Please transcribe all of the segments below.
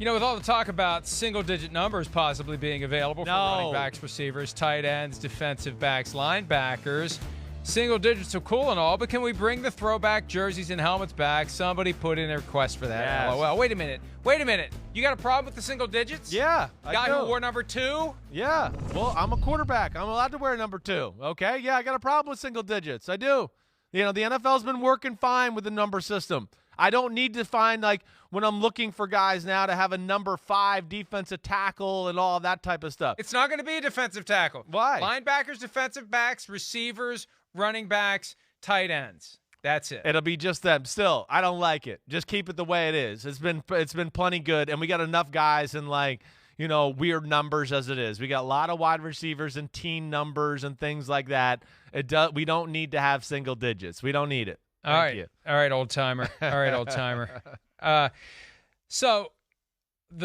With all the talk about single-digit numbers possibly being available for running backs, receivers, tight ends, defensive backs, linebackers, single digits are cool and all, but can we bring the throwback jerseys and helmets back? Somebody put in a request for that. Yes. LOL. Wait a minute. You got a problem with the single digits? Yeah, Guy who wore number 2? Yeah. Well, I'm a quarterback. I'm allowed to wear number 2. Okay? Yeah, I got a problem with single digits. I do. The NFL's been working fine with the number system. I don't need to find, when I'm looking for guys now to have a number 5 defensive tackle and all that type of stuff. It's not going to be a defensive tackle. Why? Linebackers, defensive backs, receivers, running backs, tight ends. That's it. It'll be just them. Still, I don't like it. Just keep it the way it is. It's been plenty good, and we got enough guys in weird numbers as it is. We got a lot of wide receivers and teen numbers and things like that. We don't need to have single digits. We don't need it. Thank you. All right, old timer. So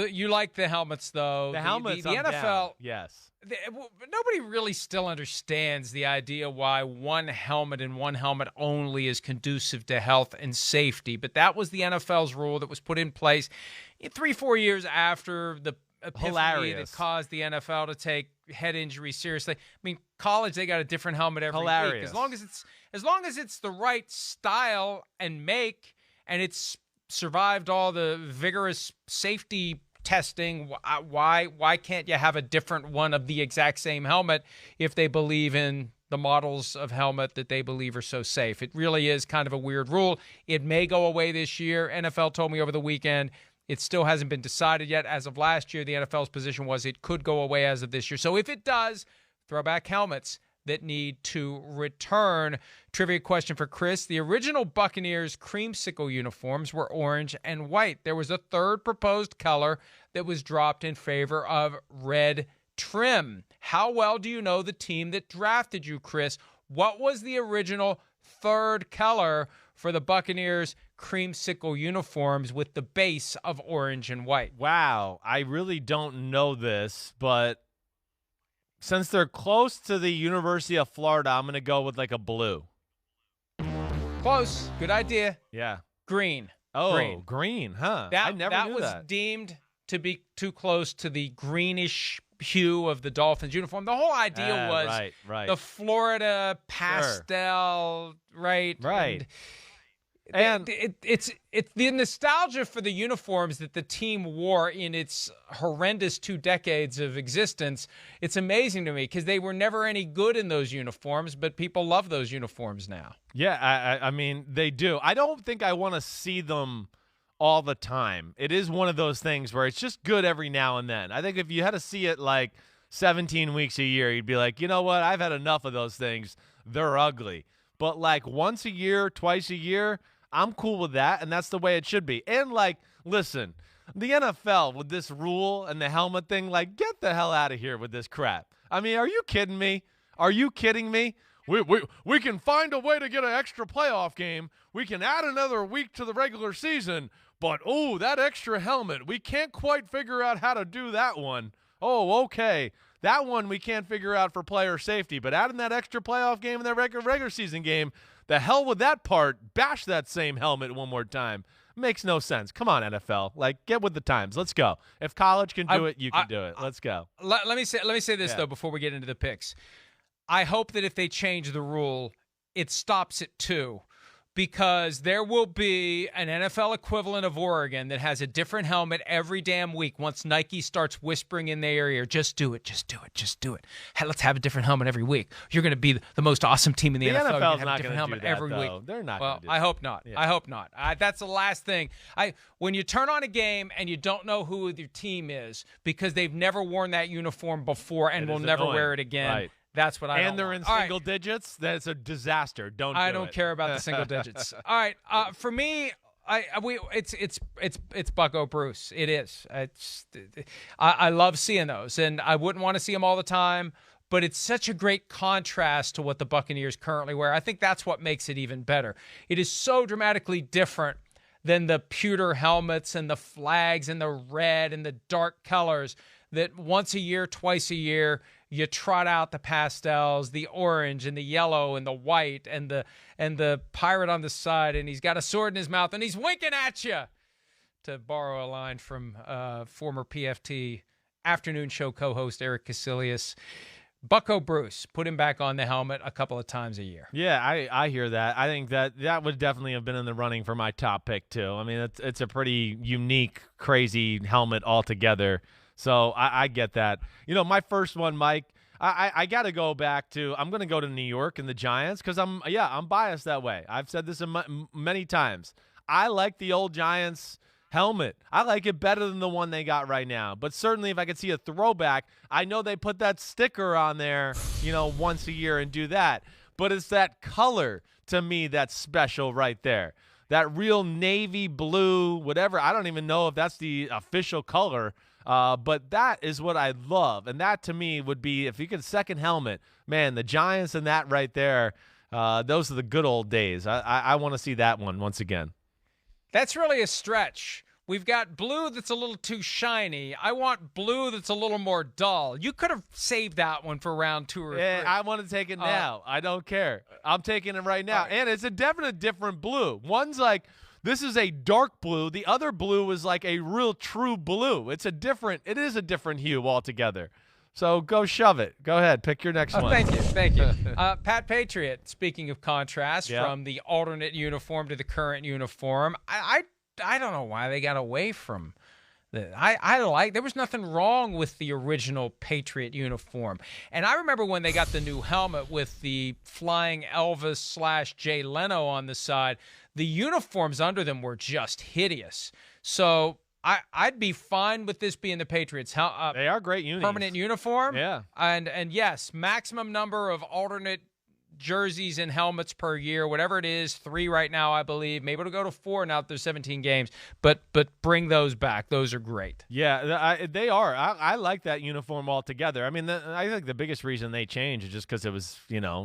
you like the helmets though? The helmets. The I'm NFL. down. Yes. Nobody really still understands the idea why one helmet and one helmet only is conducive to health and safety. But that was the NFL's rule that was put in place 3-4 years after the epiphany that caused the NFL to take head injury seriously. I mean, college, they got a different helmet every week. As long as it's the right style and make, and it's survived all the vigorous safety testing, why can't you have a different one of the exact same helmet if they believe in the models of helmet that they believe are so safe? It really is kind of a weird rule. It may go away this year. NFL told me over the weekend it still hasn't been decided yet. As of last year, the NFL's position was it could go away as of this year. So if it does, throwback helmets that need to return. Trivia question for Chris. The original Buccaneers creamsicle uniforms were orange and white. There was a third proposed color that was dropped in favor of red trim. How well do you know the team that drafted you, Chris? What was the original third color for the Buccaneers creamsicle uniforms with the base of orange and white? Wow. I really don't know this, but since they're close to the University of Florida, I'm going to go with a blue. Close. Good idea. Yeah. Green. Oh, green, huh? I never knew that. That was deemed to be too close to the greenish hue of the Dolphins uniform. The whole idea was right. the Florida pastel, right? Right. And it's the nostalgia for the uniforms that the team wore in its horrendous 2 decades of existence. It's amazing to me because they were never any good in those uniforms, but people love those uniforms now. Yeah, I mean, they do. I don't think I want to see them all the time. It is one of those things where it's just good every now and then. I think if you had to see it 17 weeks a year, you'd be like, you know what? I've had enough of those things. They're ugly. But once a year, twice a year, I'm cool with that, and that's the way it should be. And, listen, the NFL with this rule and the helmet thing, get the hell out of here with this crap. I mean, are you kidding me? Are you kidding me? We can find a way to get an extra playoff game. We can add another week to the regular season, but, that extra helmet, we can't quite figure out how to do that one. Oh, okay. That one we can't figure out for player safety, but adding that extra playoff game in the regular season game, the hell with that part. Bash that same helmet one more time. Makes no sense. Come on, NFL. Get with the times. Let's go. If college can do it, you can do it. Let's go. Let me say this, though, before we get into the picks. I hope that if they change the rule, it stops at 2. Because there will be an NFL equivalent of Oregon that has a different helmet every damn week once Nike starts whispering in their ear, just do it. Hey, let's have a different helmet every week. You're going to be the most awesome team in the NFL. NFL's You're have not a different helmet do that, every though. week. They're not well, going to do that. I hope not. Yeah. I hope not. That's the last thing. When you turn on a game and you don't know who your team is because they've never worn that uniform before and will never wear it again. Right. That's what I don't And they're want. in single digits. That's a disaster. I don't care about the single digits. All right, for me, it's Bucco Bruce. It is. I love seeing those, and I wouldn't want to see them all the time. But it's such a great contrast to what the Buccaneers currently wear. I think that's what makes it even better. It is so dramatically different than the pewter helmets and the flags and the red and the dark colors that once a year, twice a year, you trot out the pastels, the orange and the yellow and the white and the pirate on the side, and he's got a sword in his mouth and he's winking at you. to borrow a line from former PFT afternoon show co-host Eric Casillas. Bucco Bruce, put him back on the helmet a couple of times a year. Yeah, I hear that. I think that would definitely have been in the running for my top pick too. I mean, it's a pretty unique, crazy helmet altogether. So I get that. My first one, Mike, I got to go back to, I'm going to go to New York and the Giants because I'm biased that way. I've said this many times. I like the old Giants helmet. I like it better than the one they got right now. But certainly if I could see a throwback, I know they put that sticker on there, once a year and do that. But it's that color to me that's special right there. That real navy blue, whatever. I don't even know if that's the official color. But that is what I love. And that to me would be, if you could second helmet, man, the Giants and that right there, those are the good old days. I want to see that one once again. That's really a stretch. We've got blue that's a little too shiny. I want blue that's a little more dull. You could have saved that one for round 2 or 3. I want to take it now. I don't care. I'm taking it right now. Right. And it's a definite different blue. One's like, this is a dark blue. The other blue is like a real true blue. It is a different hue altogether. So go shove it. Go ahead. Pick your next one. Thank you. Pat Patriot, speaking of contrast, from the alternate uniform to the current uniform, I don't know why they got away from that. There was nothing wrong with the original Patriot uniform. And I remember when they got the new helmet with the flying Elvis / Jay Leno on the side, the uniforms under them were just hideous. So I'd be fine with this being the Patriots. They are great unis. Permanent uniform. Yeah. And yes, maximum number of alternate jerseys and helmets per year, whatever it is, 3 right now, I believe. Maybe it'll go to 4 now that there's 17 games. But bring those back. Those are great. Yeah, they are. I like that uniform altogether. I mean, I think the biggest reason they changed is just because it was,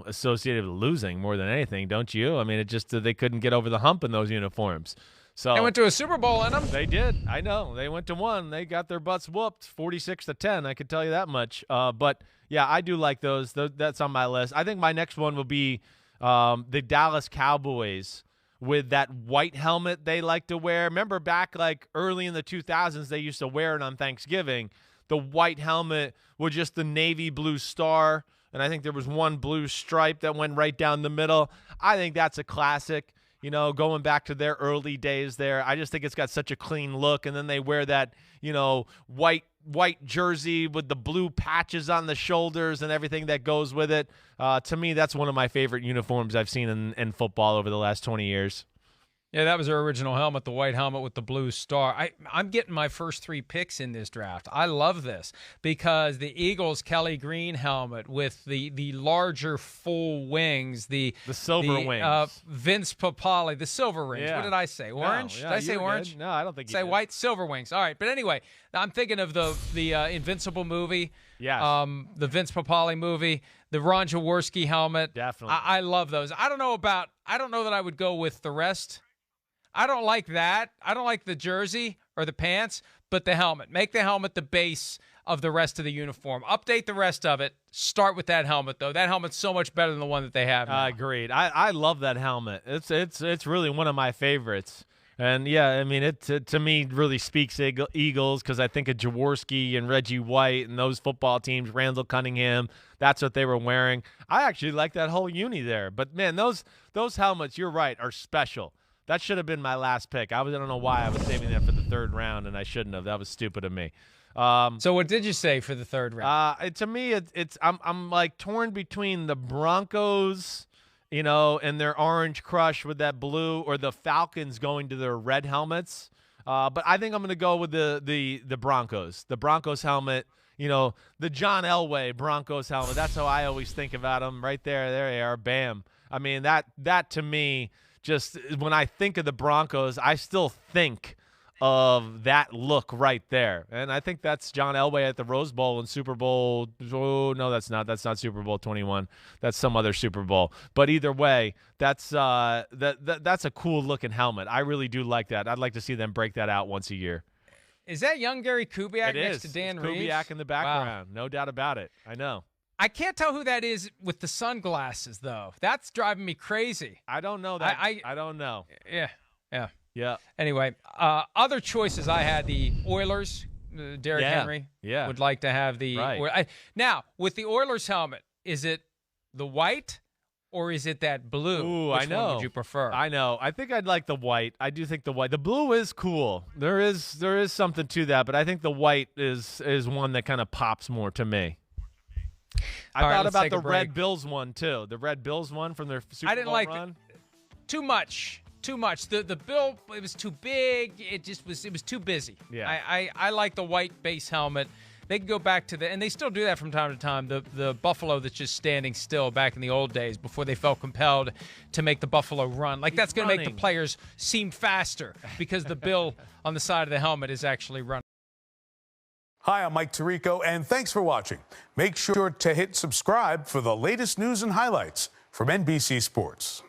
associated with losing more than anything, don't you? I mean, it just they couldn't get over the hump in those uniforms. So they went to a Super Bowl in them. They did. I know. They went to one. They got their butts whooped 46-10. I can tell you that much. But yeah, I do like those. That's on my list. I think my next one will be the Dallas Cowboys with that white helmet they like to wear. Remember back like early in the 2000s, they used to wear it on Thanksgiving. The white helmet with just the navy blue star. And I think there was one blue stripe that went right down the middle. I think that's a classic. Going back to their early days there, I just think it's got such a clean look. And then they wear that, white jersey with the blue patches on the shoulders and everything that goes with it. To me, that's one of my favorite uniforms I've seen in football over the last 20 years. Yeah, that was their original helmet, the white helmet with the blue star. I'm getting my first 3 picks in this draft. I love this because the Eagles Kelly Green helmet with the larger full wings, the silver wings, Vince Papale, the silver rings. Yeah. What did I say? Orange? No, did I say orange? Good. No, I don't think you say did. White, silver wings. All right, but anyway, I'm thinking of the Invincible movie. Yes. The Vince Papale movie, the Ron Jaworski helmet. Definitely. I love those. I don't know that I would go with the rest. I don't like that. I don't like the jersey or the pants, but the helmet. Make the helmet the base of the rest of the uniform. Update the rest of it. Start with that helmet, though. That helmet's so much better than the one that they have now. Agreed. I love that helmet. It's really one of my favorites. And, yeah, I mean, it to me really speaks Eagles because I think of Jaworski and Reggie White and those football teams, Randall Cunningham. That's what they were wearing. I actually like that whole uni there. But, man, those helmets, you're right, are special. That should have been my last pick. I don't know why I was saving that for the 3rd round, and I shouldn't have. That was stupid of me. So what did you say for the 3rd round? To me, I'm like torn between the Broncos, and their orange crush with that blue, or the Falcons going to their red helmets. But I think I'm going to go with the Broncos. The Broncos helmet, the John Elway Broncos helmet. That's how I always think about them. Right there, there they are. Bam. I mean, that to me. Just when I think of the Broncos, I still think of that look right there. And I think that's John Elway at the Rose Bowl in Super Bowl. Oh, no, that's not. That's not Super Bowl 21. That's some other Super Bowl. But either way, that's a cool-looking helmet. I really do like that. I'd like to see them break that out once a year. Is that young Gary Kubiak next to Dan Reeves? Kubiak in the background. Wow. No doubt about it. I know. I can't tell who that is with the sunglasses, though. That's driving me crazy. I don't know that. I don't know. Yeah. Yeah. Anyway, other choices I had, the Oilers. Derrick Henry would like to have the now with the Oilers helmet. Is it the white or is it that blue? Ooh, Which I know. one would you prefer? I know. I think I'd like the white. I do think the white. The blue is cool. There is something to that, but I think the white is one that kind of pops more to me. I thought about the Red Bills one too. The Red Bills one from their Super Bowl I didn't like run. Too much. The bill, it was too big. It was too busy. Yeah. I like the white base helmet. They can go back to and they still do that from time to time. The buffalo that's just standing still back in the old days before they felt compelled to make the buffalo run. Like that's going to make the players seem faster because the bill on the side of the helmet is actually running. Hi, I'm Mike Tirico, and thanks for watching. Make sure to hit subscribe for the latest news and highlights from NBC Sports.